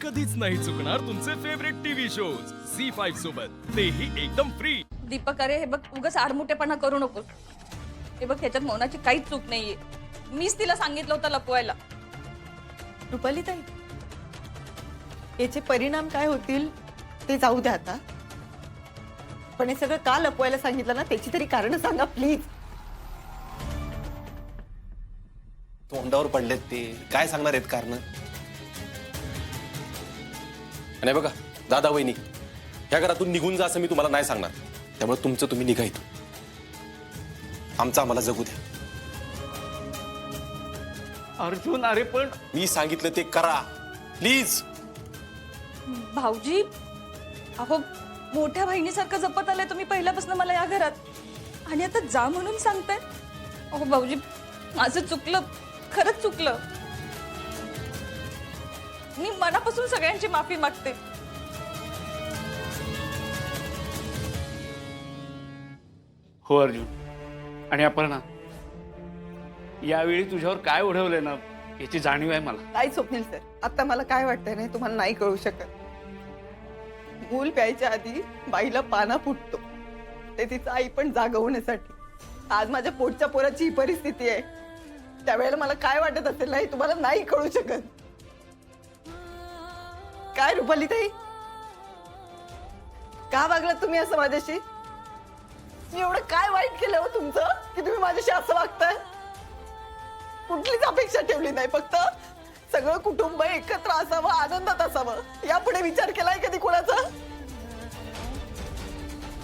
कधीच नाही चुकणार तुमचे फेवरेट टीव्ही शोज झी5 सोबत, तेही एकदम फ्री। दीपक, अरे हे बघ, उगाच आडमुठेपणा करू नकोस। हे बघ, ह्याच्यात मौनाची काहीच चूक नाहीये। मीच तिला सांगितलं होतं लपवायला। रुपाली ताई, याचे परिणाम काय होतील ते जाऊ द्या आता, पण हे सगळं का लपवायला सांगितलं ना त्याची तरी कारण सांगा प्लीज। तोंडावर पडलेत ते काय सांगणार आहेत कारण? आणि बघा दादा वहिनी, ह्या घरातून निघून जा असं मी तुम्हाला नाही सांगणार, त्यामुळे तुमचं तुम्ही निघा इथून, आमचं आम्हाला जगू द्या। अर्जुन, अरे पण मी सांगितलं ते करा प्लीज। भाऊजी, अहो मोठ्या बहिणीसारखं जपत आले तुम्ही पहिल्यापासून मला या घरात, आणि आता जा म्हणून सांगताय? अहो भाऊजी, माझं चुकलं, खरंच चुकलं। मी मनापासून सगळ्यांची माफी मागते। हो अर्जुन आणि अपर्णा, यावेळी तुझ्यावर काय ओढवलंय ना याची जाणीव आहे मला। काय स्वप्नील सर, आता मला काय वाटतंय ना तुम्हाला नाही कळू शकत। मूल प्यायच्या आधी बाईला पाना फुटतो, ते तिचं आई पण जागवण्यासाठी। आज माझ्या पोटच्या पोराची ही परिस्थिती आहे, त्यावेळेला मला काय वाटत असेल नाही तुम्हाला नाही कळू शकत। काय रुपाली ताई, का वागलात तुम्ही असं माझ्याशी? मी एवढं काय वाईट केलं हो तुमचं की तुम्ही माझ्याशी असं वागताय? कुठलीच अपेक्षा ठेवली नाही, फक्त सगळं कुटुंब एकत्र असावं, आनंदात असावं, यापुढे विचार केलाय कधी कोणाचा?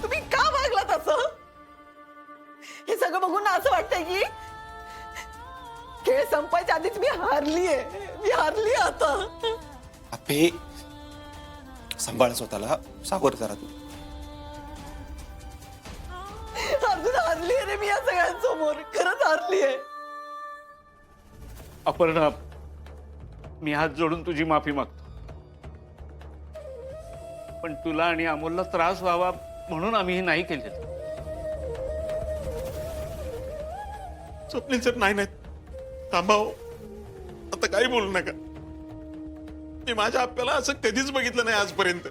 तुम्ही का वागलात असं? हे सगळं बघून ना असं वाटतंय की खेळ संपायच्या आधीच मी हारलीये, मी हारली आता। आपे सांभाळ स्वतःला, सावध करा तू। अजून हारलीये रे मी या सगळ्यांसमोर, खरंच हारलीये। अपर्णा, मी हात जोडून तुझी माफी मागतो, पण तुला आणि अमोलला त्रास व्हावा म्हणून आम्ही हे नाही केलेलं। स्वप्नील सर, नाही नाही थांबाव, आता काही बोलू नका। मी माझ्या आप्याला असं कधीच बघितलं नाही आजपर्यंत।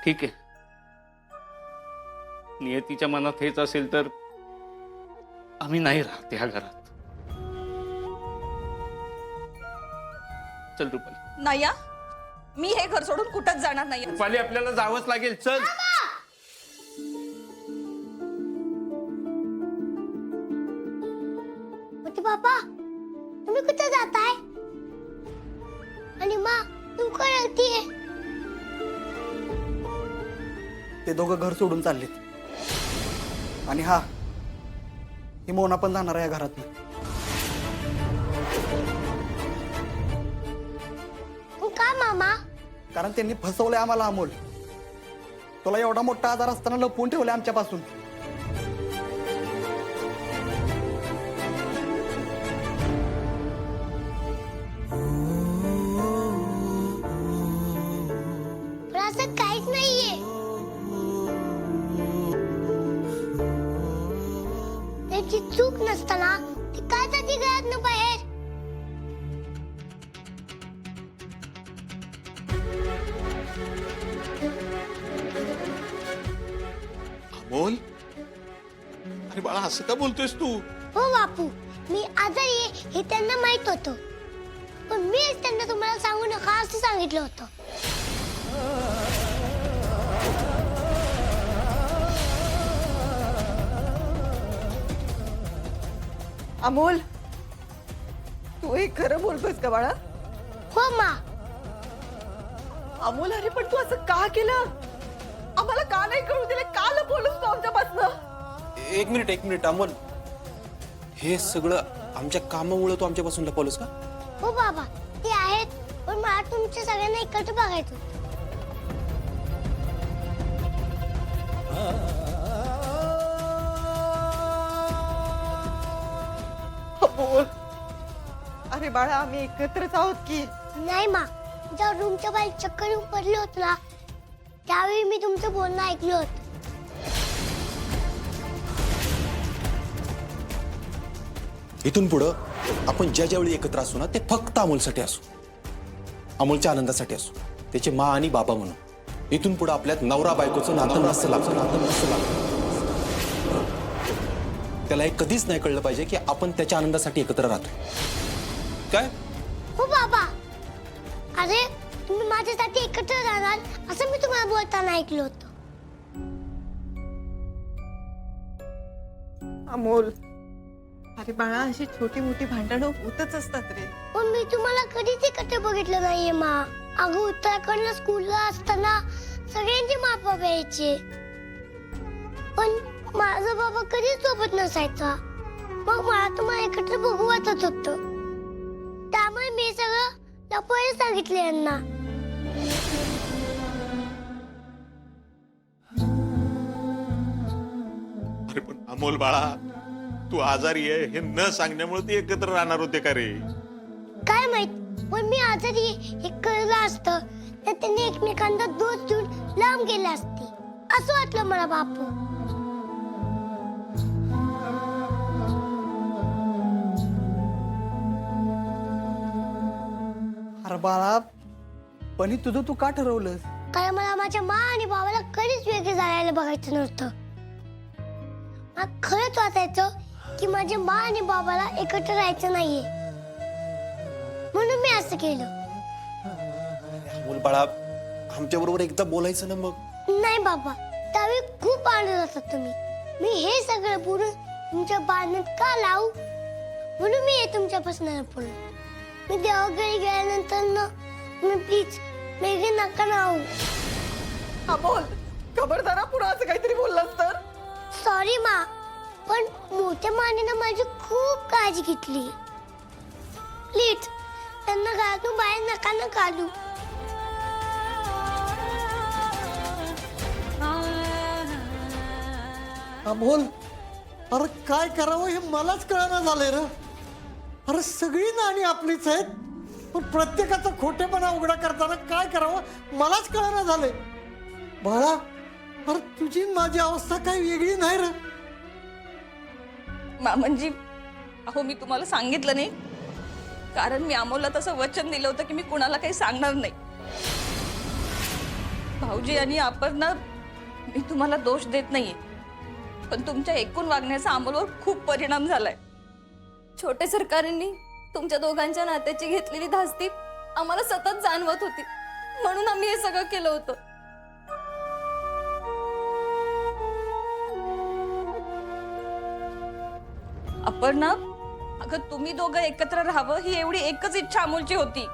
ठीक आहे, नियतीच्या मनात हेच असेल तर आम्ही नाही राहत ह्या घरात। चल रुपाली। नाही हा, मी हे घर सोडून कुठंच जाणार नाही। रुपाली, आपल्याला जावंच लागेल, चल। पापा, तुम्ही कुठे जाताय? आणि माँ, तू काय रडतीये? ते दोघं घर सोडून चाललेत, आणि हा ही मोना पण जाणार आहे या घरातनं। का मामा? कारण त्यांनी फसवलंय आम्हाला अमोल। तुला एवढा मोठा आजार असताना लपवून ठेवले आमच्यापासून। पण असं काहीच नाहीये, त्याची चूक नसताना ती काय जाती घरातनं बाहेर? अमोल, अरे बाळा असं का बोलतोयस तू? हो बापू, मी आजारी आहे हे त्यांना माहित होतं, पण मीच त्यांना तुम्हाला सांगू नका असं सांगितलं होतं। अमोल, तू हे खरं बोलतोयस का बाळा? हो माँ। अमोल, अरे पण तू असं का केलं? आम्हाला का नाही कळू दिलं? का लपवलंस तू आमच्यापासून? एक मिनिट अमोल, हे सगळं आमच्या कामामुळे तू आमच्यापासून लपवलंस का? हो बाबा, ते आहेत, पण मला तुमच्या सगळ्यांना एकत्र बघायचं होतं। अमोल, अरे बाळा आम्ही एकत्रच आहोत की? नाही माँ, जेव्हा रूमच्या बाहेर चक्कर येऊन पडले होते ना, त्यावेळी मी तुमचं बोलणं ऐकलं होतं। इथून पुढं आपण ज्या ज्यावेळी एकत्र असू ना ते फक्त अमोलसाठी असू, अमोलच्या आनंदासाठी असू, त्याचे मा आणि बाबा म्हणून. इथून पुढं आपल्यात नवरा बायकोचं नातं नसतं लागतं. त्याला हे कधीच नाही कळलं पाहिजे की आपण त्याच्या आनंदासाठी एकत्र राहतो. काय हो बाबा, अरे तुम्ही माझ्यासाठी एकत्र राहणार असं मी तुम्हाला बोलताना ऐकलं होतं. अमोल, अरे बाळा, अशी छोटी मोठी भांडणं होतच असतात रे. पण मी तुम्हाला कधीच एकत्र बघितलं नाहीये मा. अगं उत्तराखंडला स्कूलला असताना सगळ्यांचे माप यायचे, पण माझा बाबा कधीच सोबत नसायचा. मग मला तुम्हाला एकत्र बघू वाटत होतं, त्यामुळे मी सगळं लपवायला सांगितलं यांना. अरे पण अमोल बाळा, तू आजारी आहे हे न सांगण्यामुळे ते एकत्र राहणार होते का रे? काय माहित, पण मी आजारी हे कळलं असतं तर त्यांनी एकमेकांना दोष देऊन लांब गेले असते असं वाटलं मला बापू. अरे बाळा, पण हे तुझं तू का ठरवलंस? कारण मला माझ्या मा आणि बाबाला कधीच वेगळे जायला बघायचं नव्हतं. मला खरंच वाटायचं की माझ्या मा आणि बाबाला एकत्र राहायचं नाहीये, म्हणून मी असं केलं. अमोल बाळा, आमच्या बरोबर एकदा बोलायचं ना मग. नाही बाबा, त्यावेळी खूप आनंद होता तुम्ही. मी हे सगळं बोलून तुमच्या बांधण्यात का लावू, म्हणून मी हे तुमच्यापासून बोललो. मी देवाघरी गेल्यानंतर ना तुम्ही प्लीज वेगळे नका ना होऊ. अमोल, खबरदारा पुढे असं काहीतरी बोललास तर. सॉरी मा, पण मोठ्या मानेनं माझी खूप काळजी घेतली. प्लीज त्यांना घरातून बाहेर नका ना काढू. अमोल, अरे काय करावं हे मलाच कळना झालंय र. अरे सगळी नाणी आपलीच आहेत, पण प्रत्येकाचा खोटेपणा उघडा करताना काय करावं मलाच कळना झालंय. बाळा, अरे तुझी माझी अवस्था काही वेगळी नाही र. मामनजी, अहो मी तुम्हाला सांगितलं नाही, कारण मी अमोलला तसं वचन दिलं होतं की मी कुणाला काही सांगणार नाही. भाऊजी आणि अपर्णा, मी तुम्हाला दोष देत नाहीये, पण तुमच्या एकूण वागण्याचा अमोलवर खूप परिणाम झालाय. छोटे सरकारांनी तुमच्या दोघांच्या नात्याची घेतलेली धास्ती आम्हाला सतत जाणवत होती, म्हणून आम्ही हे सगळं केलं होतं. अपर्णा, अगं तुम्ही दोघं एकत्र राहावं ही एवढी एकच इच्छा अमोलची होती,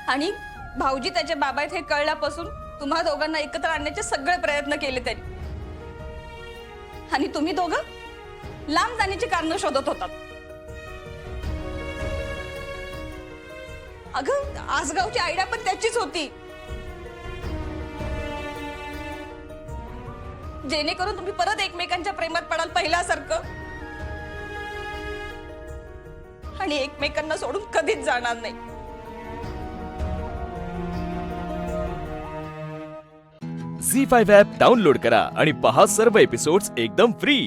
आणि भाऊजी त्याचे बाबा आहेत हे कळल्यापासून तुम्हा दोघांना एकत्र आणण्याचे सगळे प्रयत्न केले त्यांनी, आणि तुम्ही दोघं लांब जाण्याची कारण शोधत होतात. अगं आसगावची आयडिया पण त्याचीच होती, जेणेकरून तुम्ही परत एकमेकांच्या प्रेमात पडाल पहिल्यासारखं, आणि एकमेकांना सोडून कधीच जाणार नाही. झी5 ॲप डाउनलोड करा आणि पहा सर्व एपिसोड्स एकदम फ्री.